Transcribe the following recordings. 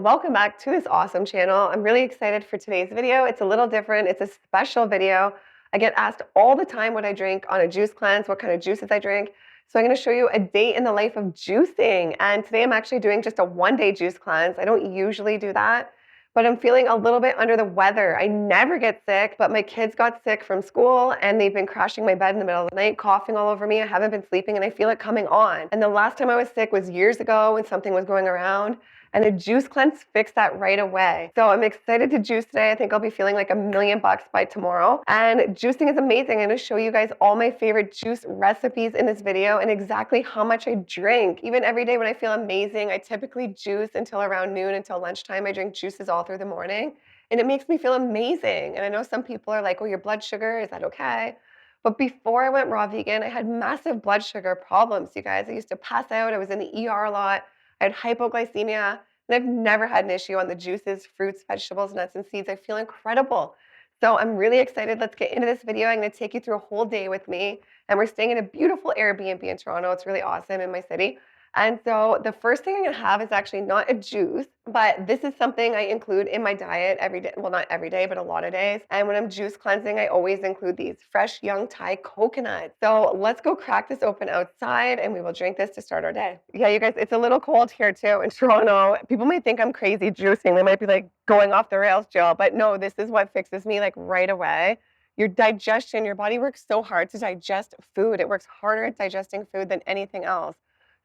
welcome back to this awesome channel. I'm really excited for today's video. It's a little different. It's a special video. I get asked all the time what I drink on a juice cleanse, what kind of juices I drink. So I'm going to show you a day in the life of juicing. And today I'm actually doing just a one-day juice cleanse. I don't usually do that, but I'm feeling a little bit under the weather. I never get sick, but my kids got sick from school and they've been crashing my bed in the middle of the night, coughing all over me. I haven't been sleeping and I feel it coming on. And the last time I was sick was years ago when something was going around. And a juice cleanse fixed that right away. So I'm excited to juice today. I think I'll be feeling like $1,000,000 by tomorrow. And juicing is amazing. I'm gonna show you guys all my favorite juice recipes in this video and exactly how much I drink. Even every day when I feel amazing, I typically juice until around noon, until lunchtime. I drink juices all through the morning and it makes me feel amazing. And I know some people are like, oh, your blood sugar, is that okay? But before I went raw vegan, I had massive blood sugar problems, you guys. I used to pass out. I was in the ER a lot. I had hypoglycemia, and I've never had an issue on the juices, fruits, vegetables, nuts, and seeds. I feel incredible. So I'm really excited. Let's get into this video. I'm going to take you through a whole day with me, and we're staying in a beautiful Airbnb in Toronto. It's really awesome in my city. And so the first thing I'm going to have is actually not a juice, but this is something I include in my diet every day. Well, not every day, but a lot of days. And when I'm juice cleansing, I always include these fresh young Thai coconuts. So let's go crack this open outside and we will drink this to start our day. Yeah, you guys, it's a little cold here too in Toronto. People might think I'm crazy juicing. They might be like going off the rails, Jill. But no, this is what fixes me like right away. Your digestion, your body works so hard to digest food. It works harder at digesting food than anything else.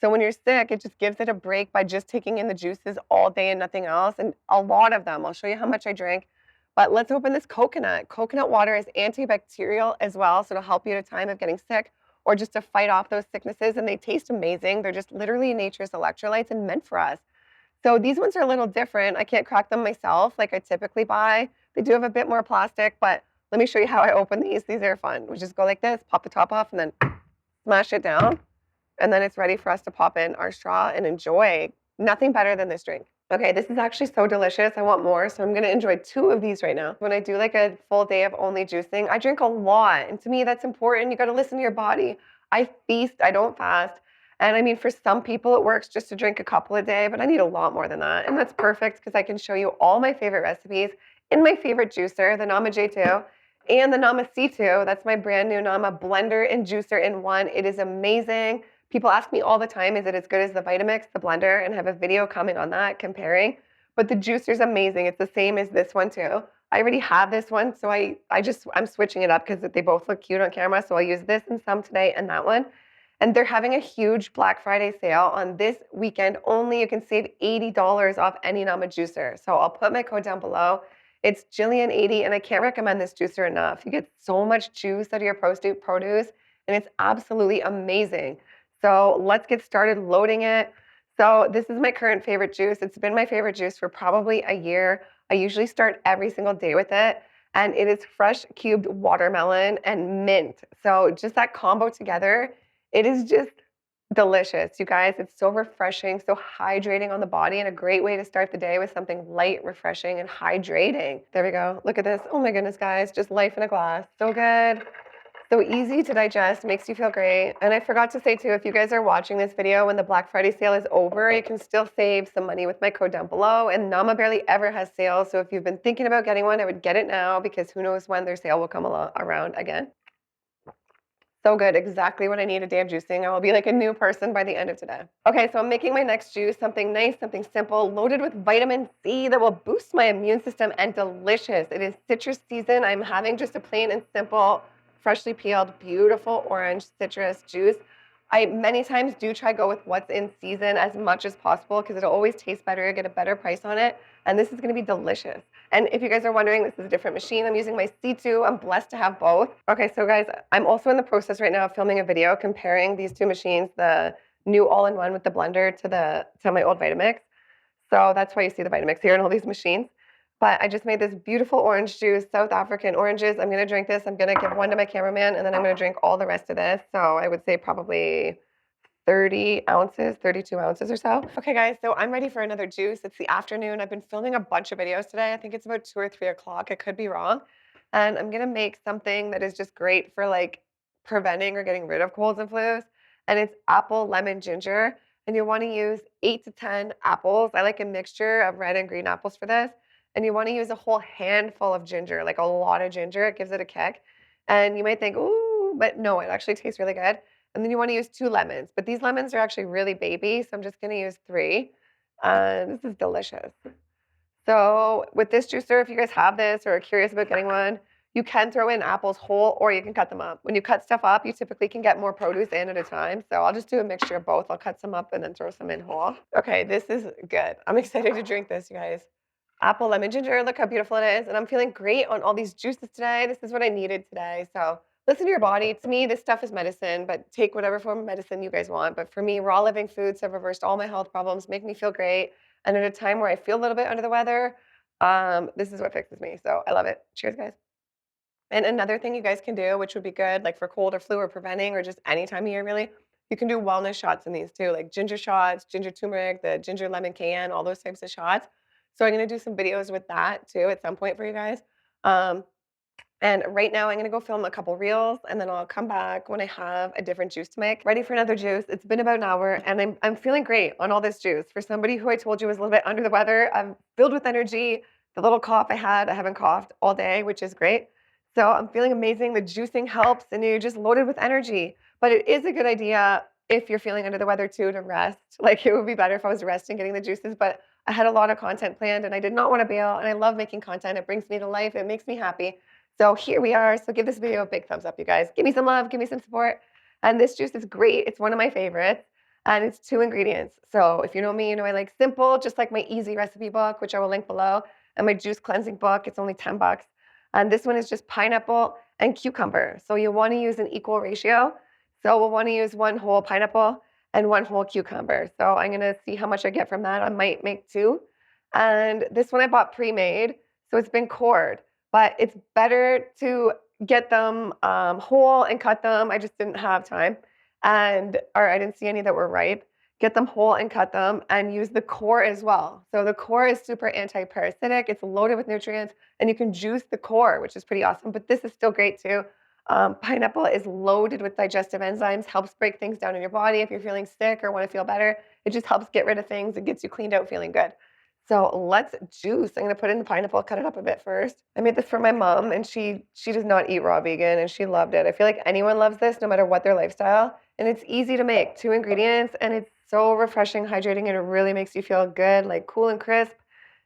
So when you're sick, it just gives it a break by just taking in the juices all day and nothing else. And a lot of them. I'll show you how much I drink. But let's open this coconut. Coconut water is antibacterial as well, so it'll help you at a time of getting sick or just to fight off those sicknesses. And they taste amazing. They're just literally nature's electrolytes and meant for us. So these ones are a little different. I can't crack them myself like I typically buy. They do have a bit more plastic, but let me show you how I open these. These are fun. We just go like this, pop the top off, and then smash it down. And then it's ready for us to pop in our straw and enjoy. Nothing better than this drink. Okay, this is actually so delicious. I want more, so I'm gonna enjoy 2 of these right now. When I do like a full day of only juicing, I drink a lot. And to me, that's important. You gotta listen to your body. I feast, I don't fast. And I mean, for some people, it works just to drink a couple a day, but I need a lot more than that. And that's perfect because I can show you all my favorite recipes in my favorite juicer, the 𝒔𝒂𝒗𝒆 and the 𝒔𝒂𝒂𝒐. That's my brand new blender and juicer in one. It is amazing. People ask me all the time, is it as good as the Vitamix, the blender? And I have a video coming on that comparing. But the juicer's amazing. It's the same as this one too. I already have this one, so I'm switching it up because they both look cute on camera. So I'll use this and some today and that one. And they're having a huge Black Friday sale on this weekend only. You can save $80 off any Nama juicer. So I'll put my code down below. It's Jillian80, and I can't recommend this juicer enough. You get so much juice out of your produce, and it's absolutely amazing. So let's get started loading it. So this is my current favorite juice. It's been my favorite juice for probably a year. I usually start every single day with it. And it is fresh cubed watermelon and mint. So just that combo together, it is just delicious, you guys. It's so refreshing, so hydrating on the body, and a great way to start the day with something light, refreshing, and hydrating. There we go. Look at this. Oh my goodness, guys. Just life in a glass. So good. So easy to digest, makes you feel great. And I forgot to say too, if you guys are watching this video when the Black Friday sale is over, you can still save some money with my code down below. And Nama barely ever has sales. So if you've been thinking about getting one, I would get it now because who knows when their sale will come around again. So good, exactly what I need a day of juicing. I will be like a new person by the end of today. Okay, so I'm making my next juice, something nice, something simple, loaded with vitamin C that will boost my immune system and delicious. It is citrus season. I'm having just a plain and simple freshly peeled, beautiful orange citrus juice. I many times do try go with what's in season as much as possible because it'll always taste better, you get a better price on it, and this is gonna be delicious. And if you guys are wondering, this is a different machine. I'm using my C2. I'm blessed to have both. Okay, so guys, I'm also in the process right now of filming a video comparing these 2 machines, the new all-in-one with the blender to my old Vitamix. So that's why you see the Vitamix here and all these machines. But I just made this beautiful orange juice, South African oranges. I'm gonna drink this. I'm gonna give one to my cameraman, and then I'm gonna drink all the rest of this. So I would say probably 30 ounces, 32 ounces or so. Okay, guys, so I'm ready for another juice. It's the afternoon. I've been filming a bunch of videos today. I think it's about 2 or 3 o'clock. I could be wrong. And I'm gonna make something that is just great for like preventing or getting rid of colds and flus. And it's apple lemon ginger. And you want to use 8 to 10 apples. I like a mixture of red and green apples for this. And you want to use a whole handful of ginger, like a lot of ginger. It gives it a kick. And you might think, ooh, but no, it actually tastes really good. And then you want to use 2 lemons. But these lemons are actually really baby, so I'm just going to use 3. And this is delicious. So with this juicer, if you guys have this or are curious about getting one, you can throw in apples whole or you can cut them up. When you cut stuff up, you typically can get more produce in at a time. So I'll just do a mixture of both. I'll cut some up and then throw some in whole. Okay, this is good. I'm excited to drink this, you guys. Apple, lemon, ginger, look how beautiful it is. And I'm feeling great on all these juices today. This is what I needed today. So listen to your body. To me, this stuff is medicine, but take whatever form of medicine you guys want. But for me, raw living foods have reversed all my health problems, make me feel great. And at a time where I feel a little bit under the weather, this is what fixes me. So I love it. Cheers, guys. And another thing you guys can do, which would be good, like for cold or flu or preventing, or just any time of year, really, you can do wellness shots in these too, like ginger shots, ginger turmeric, the ginger lemon cayenne, all those types of shots. So I'm going to do some videos with that too at some point for you guys. Um, and right now I'm going to go film a couple reels and then I'll come back when I have a different juice to make. Ready for another juice. It's been about an hour and I'm feeling great on all this juice. For somebody who I told you was a little bit under the weather, I'm filled with energy. The little cough I had, I haven't coughed all day, which is great. So I'm feeling amazing. The juicing helps and you're just loaded with energy. But it is a good idea if you're feeling under the weather too to rest. Like it would be better if I was resting, getting the juices, but I had a lot of content planned and I did not want to bail. And I love making content. It brings me to life. It makes me happy. So here we are. So give this video a big thumbs up, you guys. Give me some love, give me some support. And this juice is great. It's one of my favorites. And it's 2 ingredients. So if you know me, you know I like simple, just like my easy recipe book, which I will link below, and my juice cleansing book. It's only 10 bucks. And this one is just pineapple and cucumber. So you'll want to use an equal ratio. So we'll want to use 1 whole pineapple and 1 whole cucumber. So I'm going to see how much I get from that. I might make 2. And this one I bought pre-made. So it's been cored. But it's better to get them whole and cut them. I just didn't have time. Or I didn't see any that were ripe. Get them whole and cut them and use the core as well. So the core is super anti-parasitic. It's loaded with nutrients and you can juice the core, which is pretty awesome. But this is still great too. Pineapple is loaded with digestive enzymes, helps break things down in your body. If you're feeling sick or want to feel better, it just helps get rid of things. It gets you cleaned out feeling good. So let's juice. I'm gonna put in the pineapple, cut it up a bit first. I made this for my mom and she does not eat raw vegan and she loved it. I feel like anyone loves this no matter what their lifestyle. And it's easy to make, 2 ingredients, and it's so refreshing, hydrating, and it really makes you feel good, like cool and crisp.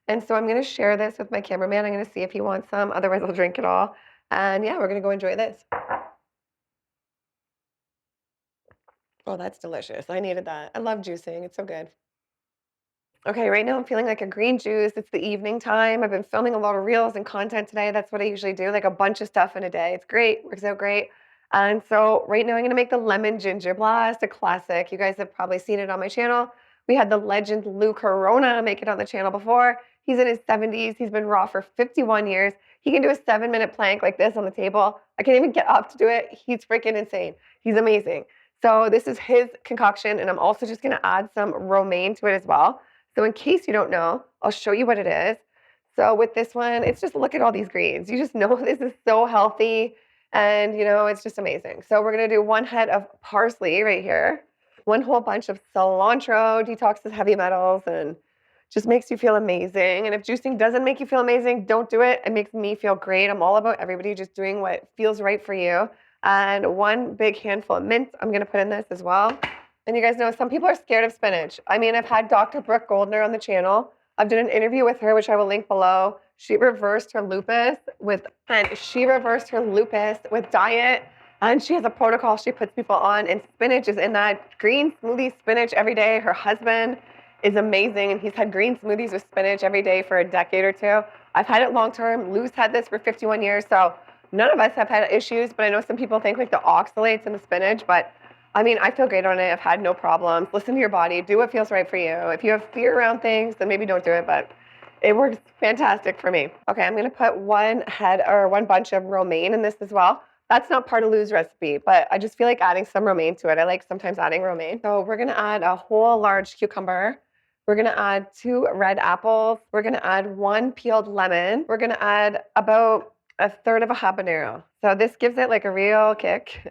And so I'm gonna share this with my cameraman. I'm gonna see if he wants some, otherwise I'll drink it all. And yeah, we're gonna go enjoy this. Oh, that's delicious. I needed that. I love juicing. It's so good. Okay, right now I'm feeling like a green juice. It's the evening time. I've been filming a lot of reels and content today. That's what I usually do, like a bunch of stuff in a day. It's great, works out great. And so right now I'm gonna make the lemon ginger blast, a classic. You guys have probably seen it on my channel. We had the legend Lou Corona make it on the channel before. He's in his 70s. He's been raw for 51 years. He can do a 7-minute plank like this on the table. I can't even get up to do it. He's freaking insane. He's amazing. So this is his concoction, and I'm also just gonna add some romaine to it as well. So in case you don't know, I'll show you what it is. So with this one, it's just look at all these greens. You just know this is so healthy and it's just amazing. So we're gonna do 1 head of parsley right here, 1 whole bunch of cilantro, detoxes heavy metals and just makes you feel amazing. And if juicing doesn't make you feel amazing, don't do it. It makes me feel great. I'm all about everybody just doing what feels right for you. And 1 big handful of mint I'm gonna put in this as well. And you guys know some people are scared of spinach. I mean, I've had Dr. Brooke Goldner on the channel. I've done an interview with her, which I will link below. She reversed her lupus with diet. And she has a protocol she puts people on. And spinach is in that green smoothie spinach every day. Her husband is amazing. And he's had green smoothies with spinach every day for a decade or 2. I've had it long term. Lou's had this for 51 years. So none of us have had issues. But I know some people think like the oxalates in the spinach. But I mean, I feel great on it. I've had no problems. Listen to your body. Do what feels right for you. If you have fear around things, then maybe don't do it, but it works fantastic for me. Okay, I'm gonna put 1 head or 1 bunch of romaine in this as well. That's not part of Lou's recipe, but I just feel like adding some romaine to it. I like sometimes adding romaine. So we're gonna add a whole large cucumber. We're gonna add 2 red apples. We're gonna add 1 peeled lemon. We're gonna add about 1/3 of a habanero. So this gives it like a real kick.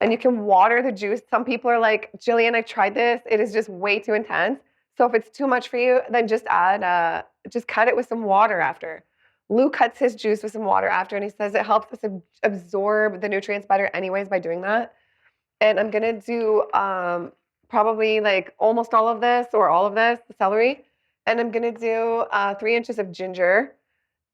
And you can water the juice. Some people are like, Jillian, I tried this. It is just way too intense. So if it's too much for you, then just just cut it with some water after. Lou cuts his juice with some water after, and he says it helps us absorb the nutrients better anyways by doing that. And I'm gonna do probably like almost all of this or all of this, the celery. And I'm gonna do 3 inches of ginger.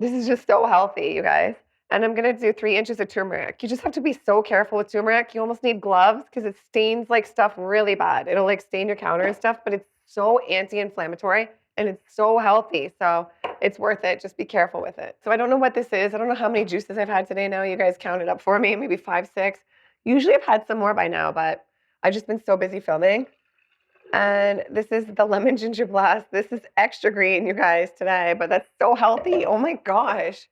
This is just so healthy, you guys. And I'm gonna do 3 inches of turmeric. You just have to be so careful with turmeric. You almost need gloves because it stains like stuff really bad. It'll like stain your counter and stuff, but it's so anti-inflammatory and it's so healthy. So it's worth it. Just be careful with it. So I don't know what this is. I don't know how many juices I've had today now. You guys count it up for me, maybe 5, 6. Usually I've had some more by now, but I've just been so busy filming. And this is the lemon ginger blast. This is extra green, you guys, today, but that's so healthy. Oh my gosh.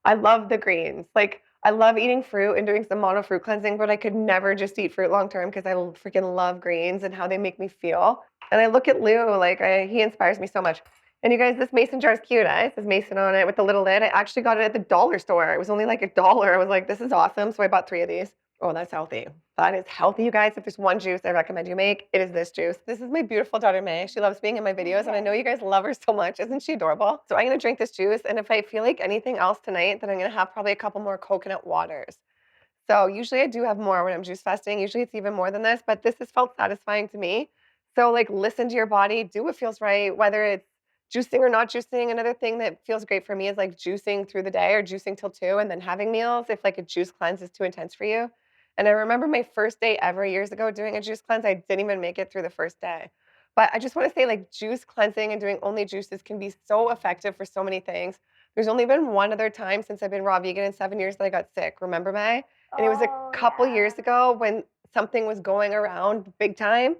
I love the greens. Like, I love eating fruit and doing some mono fruit cleansing, but I could never just eat fruit long term because I freaking love greens and how they make me feel. And I look at Lou, like, he inspires me so much. And you guys, this mason jar is cute, eh? It says mason on it with the little lid. I actually got it at the dollar store. It was only like $1. I was like, this is awesome. So I bought 3 of these. Oh, that's healthy. That is healthy, you guys. If there's one juice I recommend you make, it is this juice. This is my beautiful daughter, May. She loves being in my videos, and I know you guys love her so much. Isn't she adorable? So I'm going to drink this juice, and if I feel like anything else tonight, then I'm going to have probably a couple more coconut waters. So usually I do have more when I'm juice fasting. Usually it's even more than this, but this has felt satisfying to me. So like listen to your body, do what feels right, whether it's juicing or not juicing. Another thing that feels great for me is like juicing through the day or juicing till 2 and then having meals if like a juice cleanse is too intense for you. And I remember my first day ever years ago doing a juice cleanse. I didn't even make it through the first day. But I just want to say like juice cleansing and doing only juices can be so effective for so many things. There's only been one other time since I've been raw vegan in 7 years that I got sick. Remember, May? And it was a couple years ago when something was going around big time.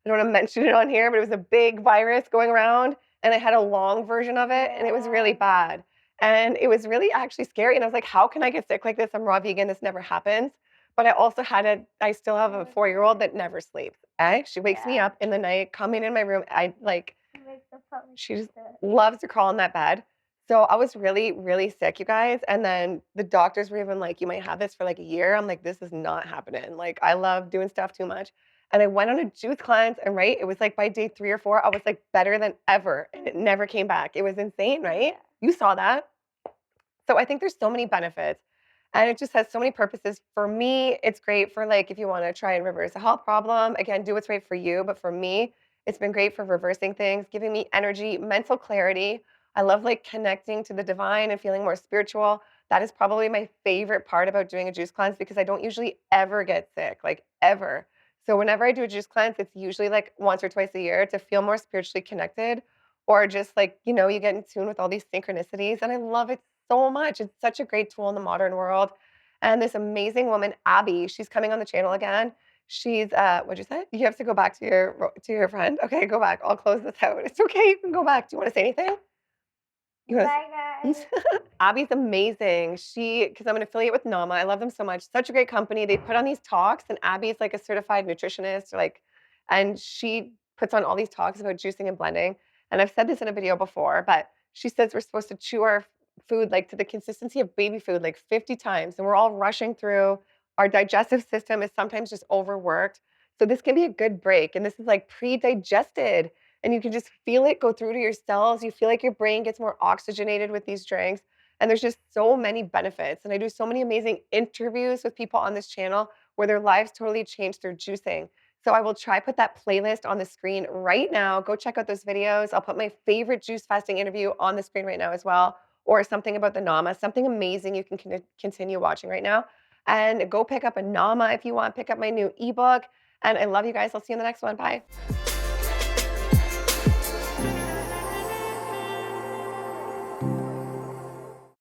I don't want to mention it on here, but it was a big virus going around, and I had a long version of it, and it was really bad. And it was really actually scary. And I was like, how can I get sick like this? I'm raw vegan. This never happens. But I also I still have a 4-year-old that never sleeps. She wakes me up in the night, coming in my room. She just loves to crawl in that bed. So I was really, really sick, you guys. And then the doctors were even like, you might have this for like a year. I'm like, this is not happening. Like, I love doing stuff too much. And I went on a juice cleanse, and right, it was like by day 3 or 4, I was like better than ever. And it never came back. It was insane, right? You saw that. So I think there's so many benefits. And it just has so many purposes. For me, it's great for like if you want to try and reverse a health problem. Again, do what's right for you. But for me, it's been great for reversing things, giving me energy, mental clarity. I love like connecting to the divine and feeling more spiritual. That is probably my favorite part about doing a juice cleanse because I don't usually ever get sick, like ever. So whenever I do a juice cleanse, it's usually like once or twice a year to feel more spiritually connected or just like, you get in tune with all these synchronicities. And I love it so much. It's such a great tool in the modern world. And this amazing woman, Abby, she's coming on the channel again. She's what'd you say? You have to go back to your friend. Okay, go back. I'll close this out. It's okay. You can go back. Do you want to say anything? Bye, guys. Abby's amazing. Because I'm an affiliate with Nama. I love them so much. Such a great company. They put on these talks, and Abby's like a certified nutritionist, and she puts on all these talks about juicing and blending. And I've said this in a video before, but she says we're supposed to chew our food like to the consistency of baby food like 50 times, and we're all rushing through. Our digestive system is sometimes just overworked. So this can be a good break. And this is like pre-digested and you can just feel it go through to your cells. You feel like your brain gets more oxygenated with these drinks. And there's just so many benefits. And I do so many amazing interviews with people on this channel where their lives totally changed through juicing. So I will try put that playlist on the screen right now. Go check out those videos. I'll put my favorite juice fasting interview on the screen right now as well, or something about the Nama, something amazing you can continue watching right now. And go pick up a Nama if you want. Pick up my new ebook. And I love you guys. I'll see you in the next one. Bye.